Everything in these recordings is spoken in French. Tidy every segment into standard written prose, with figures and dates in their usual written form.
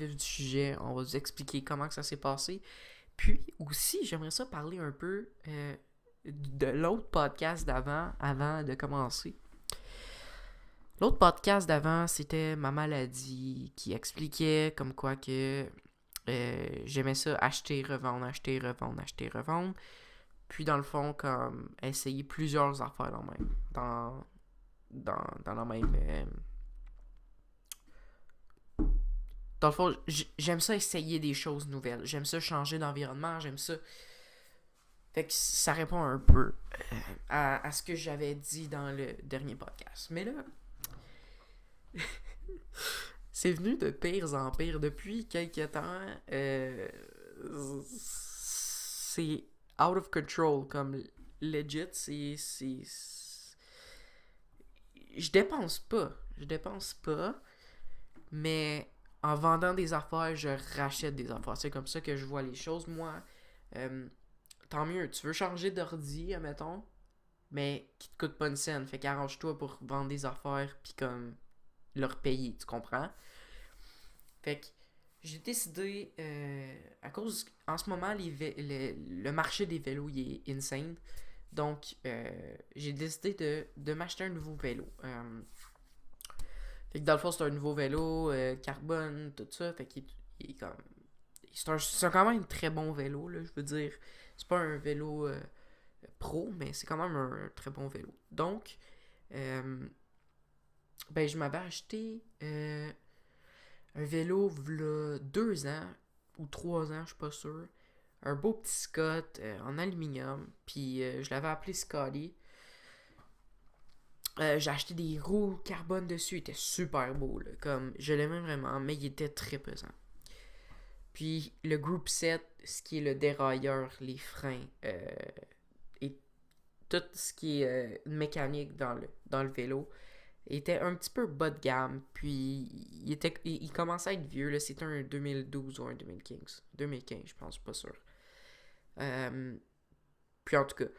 vif du sujet. On va vous expliquer comment que ça s'est passé. Puis aussi, j'aimerais ça parler un peu de l'autre podcast d'avant, avant de commencer. L'autre podcast d'avant, c'était ma maladie qui expliquait comme quoi que j'aimais ça acheter, revendre, acheter, revendre, acheter, revendre. Puis dans le fond, comme essayer plusieurs affaires dans la même... dans le fond, j'aime ça essayer des choses nouvelles. J'aime ça changer d'environnement, j'aime ça... Fait que ça répond un peu à ce que j'avais dit dans le dernier podcast. Mais là, c'est venu de pire en pire. Depuis quelques temps, c'est out of control. Comme legit, je dépense pas. Je dépense pas. Mais en vendant des affaires, je rachète des affaires. C'est comme ça que je vois les choses. Moi, tant mieux. Tu veux changer d'ordi, admettons, mais qui te coûte pas une scène. Fait qu'arrange-toi pour vendre des affaires puis comme leur payer, tu comprends? Fait que j'ai décidé, à cause, en ce moment, le marché des vélos, il est insane. Donc, j'ai décidé de m'acheter un nouveau vélo. Fait que dans le fond, c'est un nouveau vélo, carbone, tout ça. Fait qu'il il est comme... C'est quand même un très bon vélo, là, je veux dire. C'est pas un vélo pro, mais c'est quand même un très bon vélo. Donc, ben, je m'avais acheté un vélo v'là 2 ans ou 3 ans, je suis pas sûr. Un beau petit Scott en aluminium. Puis je l'avais appelé Scotty. J'ai acheté des roues carbone dessus. Il était super beau. Là. Comme, je l'aimais vraiment, mais il était très pesant. Puis le group set, ce qui est le dérailleur, les freins et tout ce qui est mécanique dans le vélo, était un petit peu bas de gamme. Puis il commençait à être vieux. Là. C'était un 2012 ou un 2015. 2015, je pense, pas sûr. Puis en tout cas,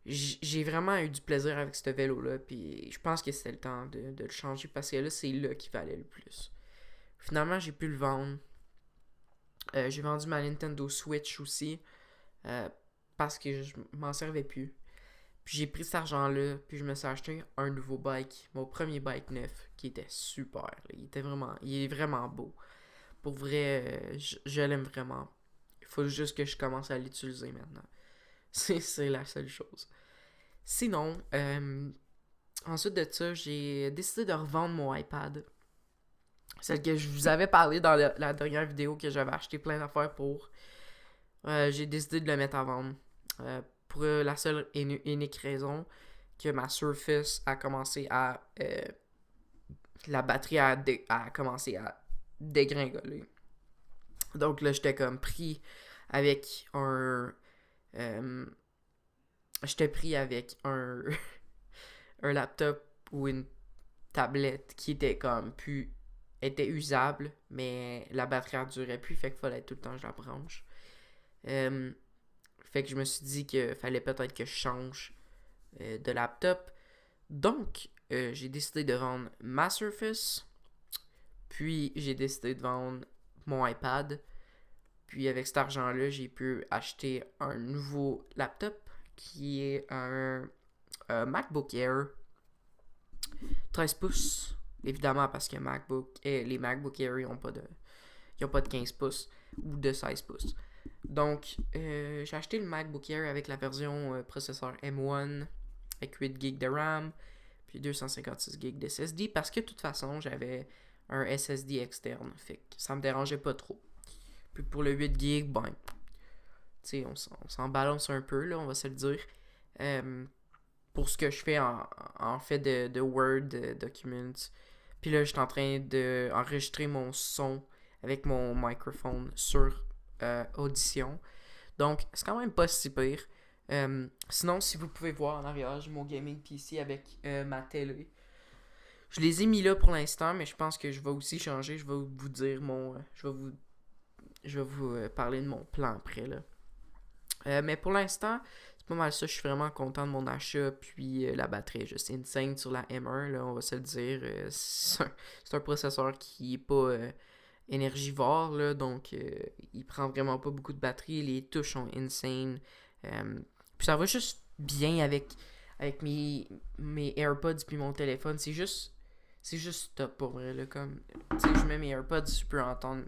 j'ai vraiment eu du plaisir avec ce vélo-là. Puis je pense que c'était le temps de le changer parce que là, c'est là qui valait le plus. Finalement, j'ai pu le vendre. J'ai vendu ma Nintendo Switch aussi parce que je m'en servais plus. Puis j'ai pris cet argent-là, puis je me suis acheté un nouveau bike, mon premier bike neuf, qui était super. Là. Il est vraiment beau. Pour vrai, je l'aime vraiment. Il faut juste que je commence à l'utiliser maintenant. C'est la seule chose. Sinon, ensuite de ça, j'ai décidé de revendre mon iPad. Celle que je vous avais parlé dans la dernière vidéo que j'avais acheté plein d'affaires pour. J'ai décidé de le mettre à vendre. Pour la seule et unique raison que ma Surface a commencé à... la batterie a commencé à dégringoler. Donc là, j'étais comme pris avec un... j'étais pris avec un laptop ou une tablette qui était comme plus... était usable, mais la batterie en durait plus, fait qu'il fallait tout le temps que je la branche. Fait que je me suis dit qu'il fallait peut-être que je change de laptop. Donc, j'ai décidé de vendre ma Surface. Puis, j'ai décidé de vendre mon iPad. Puis, avec cet argent-là, j'ai pu acheter un nouveau laptop qui est un MacBook Air 13 pouces. Évidemment, parce que les MacBook Air, ils n'ont pas de 15 pouces ou de 16 pouces. Donc, j'ai acheté le MacBook Air avec la version processeur M1 avec 8 GB de RAM puis 256 GB de SSD parce que de toute façon, j'avais un SSD externe. Fait que ça me dérangeait pas trop. Puis pour le 8 GB, ben, tu sais, on s'en balance un peu, là, on va se le dire. Pour ce que je fais en fait de Word Documents. Puis là, je suis en train d'enregistrer mon son avec mon microphone sur Audition. Donc, c'est quand même pas si pire. Sinon, si vous pouvez voir en arrière, j'ai mon gaming PC avec ma télé. Je les ai mis là pour l'instant, mais je pense que je vais aussi changer. Je vais vous dire je vais vous parler de mon plan après, là. Mais pour l'instant, c'est pas mal ça. Je suis vraiment content de mon achat. Puis la batterie, je sais, insane sur la M1, là, on va se le dire. C'est un processeur qui est pas énergivore, là, donc il prend vraiment pas beaucoup de batterie. Les touches sont insane. Puis ça va juste bien avec mes AirPods puis mon téléphone. C'est juste top pour vrai. Là, comme, tu sais, je mets mes AirPods, je peux entendre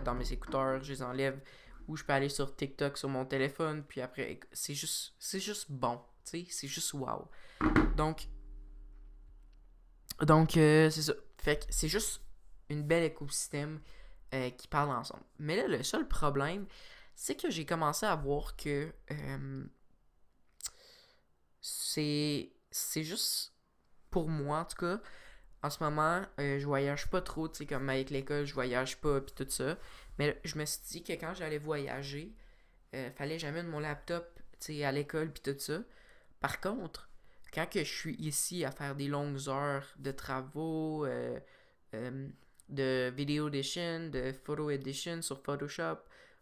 dans mes écouteurs, je les enlève. Ou je peux aller sur TikTok sur mon téléphone. Puis après, c'est juste bon. Tu sais, c'est juste wow. Donc, c'est ça. Fait que c'est juste une belle écosystème qui parle ensemble. Mais là, le seul problème, c'est que j'ai commencé à voir que c'est juste pour moi, en tout cas, en ce moment, je voyage pas trop, tu sais, comme avec l'école, je voyage pas, puis tout ça. Mais je me suis dit que quand j'allais voyager, fallait que j'amène mon laptop, tu sais, à l'école, puis tout ça. Par contre, quand que je suis ici à faire des longues heures de travaux, euh, de video edition, de photo edition sur Photoshop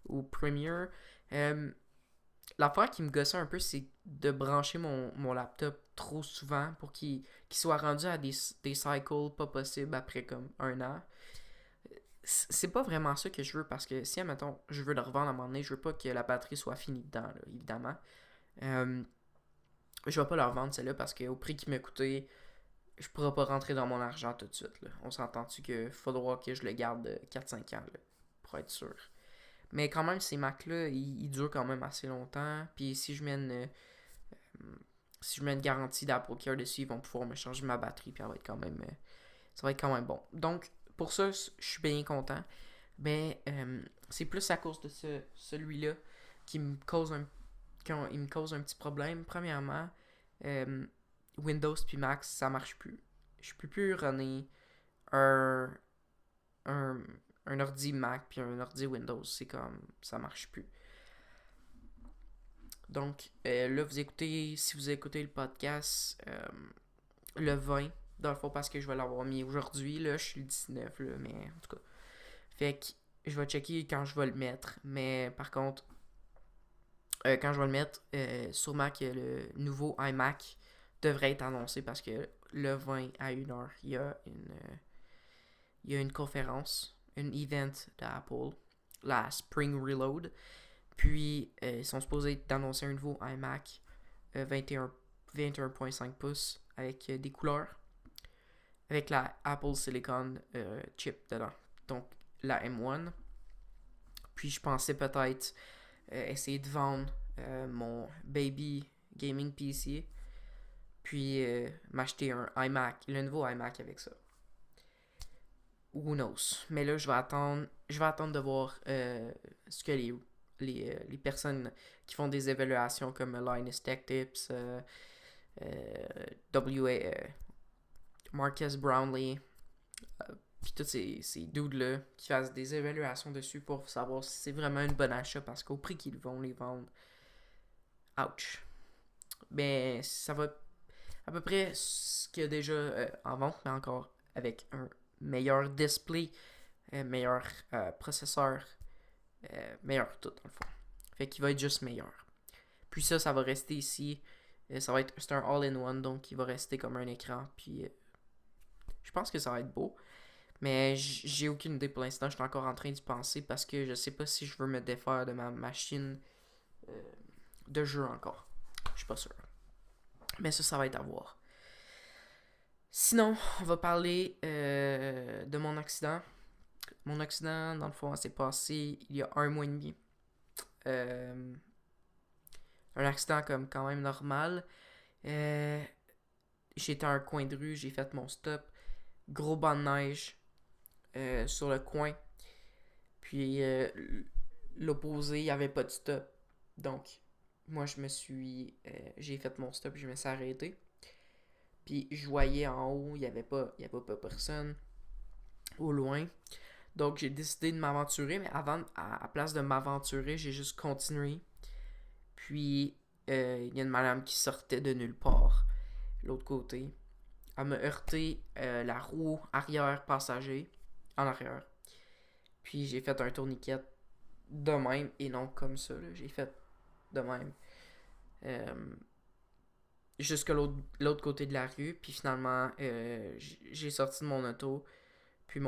ou Premiere, euh, l'affaire qui me gossait un peu, c'est de brancher mon laptop trop souvent pour qu'il soit rendu à des cycles pas possibles après comme un an. C'est pas vraiment ça que je veux parce que si, admettons, je veux le revendre à un moment donné, je veux pas que la batterie soit finie dedans, là, évidemment. Euh, je vais pas le revendre celle-là parce qu'au prix qu'il m'a coûté, je pourrais pas rentrer dans mon argent tout de suite. Là. On s'entend-tu qu'il faudra que je le garde 4-5 ans là, pour être sûr. Mais quand même, ces Macs-là, ils durent quand même assez longtemps. Puis si je mets une garantie d'Apple Care dessus, ils vont pouvoir me changer ma batterie. Puis ça va être quand même bon. Donc, pour ça, je suis bien content. Mais c'est plus à cause de celui-là qui me cause il me cause un petit problème. Premièrement, euh, Windows puis Mac, ça marche plus. Je peux plus runner un, un, un ordi Mac puis un ordi Windows. C'est comme, ça marche plus. Donc, là, si vous écoutez le podcast, le 20, dans le fond, parce que je vais l'avoir mis aujourd'hui, là, je suis le 19, là, mais en tout cas. Fait que je vais checker quand je vais le mettre. Mais par contre, quand je vais le mettre, sûrement que le nouveau iMac devrait être annoncé parce que le 20 à 1h, il y a une conférence, un event d'Apple, la Spring Reload. Puis, ils sont supposés d'annoncer un nouveau iMac 21.5 pouces avec des couleurs, avec la Apple Silicon chip dedans. Donc, la M1. Puis, je pensais peut-être essayer de vendre mon baby gaming PC, puis m'acheter un iMac, le nouveau iMac avec ça. Who knows? Mais là, je vais attendre de voir ce que les personnes qui font des évaluations comme Linus Tech Tips, Marcus Brownlee, puis tous ces dudes-là qui fassent des évaluations dessus pour savoir si c'est vraiment une bonne achat parce qu'au prix qu'ils vont les vendre, ouch. Mais ça va à peu près ce qu'il y a déjà en vente, mais encore avec un meilleur display, meilleur processeur, meilleur tout dans le fond. Fait qu'il va être juste meilleur. Puis ça va rester ici. C'est un all-in-one, donc il va rester comme un écran. Puis je pense que ça va être beau. Mais j'ai aucune idée pour l'instant. Je suis encore en train d'y penser parce que je sais pas si je veux me défaire de ma machine de jeu encore. Je suis pas sûr. Mais ça va être à voir. Sinon, on va parler de mon accident. Mon accident, dans le fond, s'est passé il y a 1 mois et demi. Un accident comme quand même normal. J'étais à un coin de rue, j'ai fait mon stop. Gros banc de neige sur le coin. Puis l'opposé, il n'y avait pas de stop. Donc, moi, j'ai fait mon stop, je me suis arrêté. Puis je voyais en haut, il n'y avait pas personne au loin. Donc j'ai décidé de m'aventurer, mais à place de m'aventurer, j'ai juste continué. Puis il y a une madame qui sortait de nulle part, l'autre côté. Elle m'a heurté la roue arrière passager, en arrière. Puis j'ai fait un tourniquet de même, et non comme ça, là. J'ai fait de même. Jusqu'à l'autre côté de la rue. Puis finalement, j'ai sorti de mon auto. Puis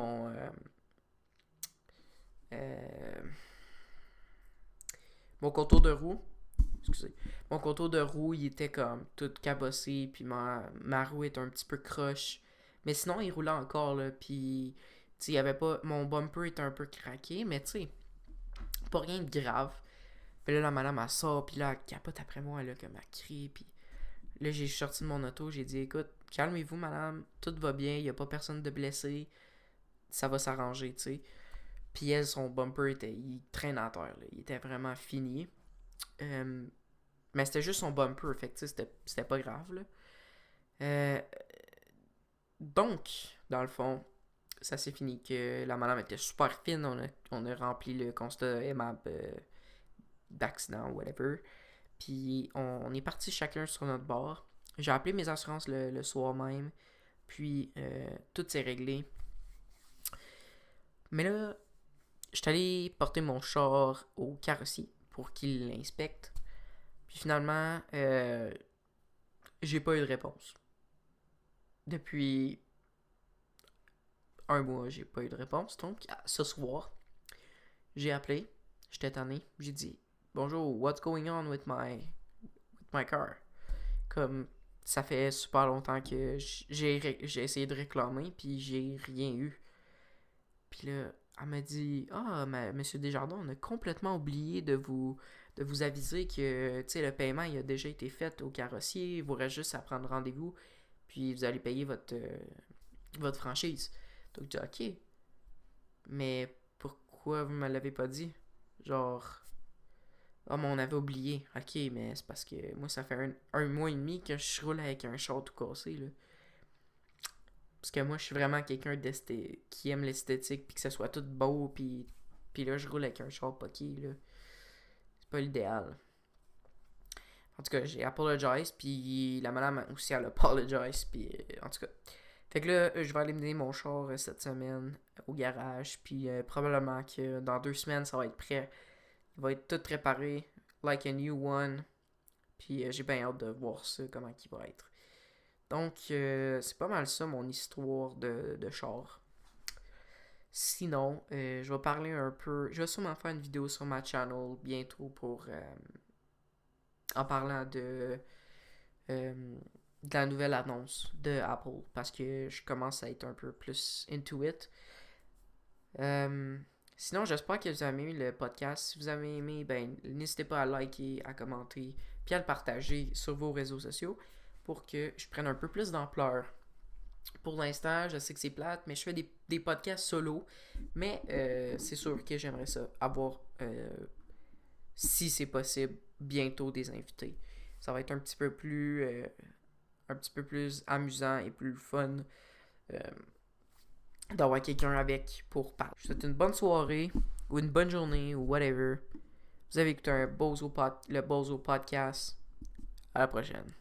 mon contour de roue, excusez, mon contour de roue, il était comme tout cabossé, puis ma roue était un petit peu croche. Mais sinon, il roulait encore, là, puis, tu sais, il y avait pas, mon bumper était un peu craqué, mais tu sais, pas rien de grave. Puis là, la madame, elle sort, puis là, elle capote après moi, là, comme elle crie, puis là, j'ai sorti de mon auto, j'ai dit, écoute, calmez-vous, madame, tout va bien, il n'y a pas personne de blessé, ça va s'arranger, tu sais. Puis elle, son bumper, il traîne à terre, là, il était vraiment fini. Mais c'était juste son bumper, fait que, tu sais, c'était pas grave, là. Euh, donc, dans le fond, ça s'est fini que la madame était super fine, on a rempli le constat aimable d'accident ou whatever. Puis on est parti chacun sur notre bord. J'ai appelé mes assurances le soir même. Puis tout s'est réglé. Mais là, je suis allé porter mon char au carrossier pour qu'il l'inspecte. Puis finalement, j'ai pas eu de réponse. Depuis un mois, j'ai pas eu de réponse. Donc, ce soir, j'ai appelé. J'étais tanné. J'ai dit, bonjour, what's going on with my car? Comme, ça fait super longtemps que j'ai essayé de réclamer, puis j'ai rien eu. Puis là, elle m'a dit, monsieur Desjardins, on a complètement oublié de vous aviser que, tu sais, le paiement, il a déjà été fait au carrossier, il vous reste juste à prendre rendez-vous, puis vous allez payer votre franchise. Donc, j'ai dit, ok, mais pourquoi vous me l'avez pas dit? Genre, mais on avait oublié. Ok, mais c'est parce que moi, ça fait un mois et demi que je roule avec un char tout cassé, là. Parce que moi, je suis vraiment quelqu'un qui aime l'esthétique, puis que ça soit tout beau, puis là, je roule avec un char poqué, là. C'est pas l'idéal. En tout cas, j'ai apologize, puis la madame aussi, elle apologize, puis en tout cas. Fait que là, je vais aller mener mon char cette semaine au garage, puis probablement que dans 2 semaines, ça va être prêt. Il va être tout préparé, like a new one. Puis j'ai bien hâte de voir ça, comment il va être. Donc, c'est pas mal ça, mon histoire de char. Sinon, je vais parler un peu. Je vais sûrement faire une vidéo sur ma channel bientôt pour. En parlant de la nouvelle annonce de Apple. Parce que je commence à être un peu plus into it. Sinon, j'espère que vous avez aimé le podcast. Si vous avez aimé, ben, n'hésitez pas à liker, à commenter, puis à le partager sur vos réseaux sociaux pour que je prenne un peu plus d'ampleur. Pour l'instant, je sais que c'est plate, mais je fais des podcasts solo. Mais c'est sûr que j'aimerais ça avoir, si c'est possible, bientôt des invités. Ça va être un petit peu plus amusant et plus fun d'avoir quelqu'un avec pour parler. Je vous souhaite une bonne soirée ou une bonne journée ou whatever. Vous avez écouté le Bozo Podcast. À la prochaine.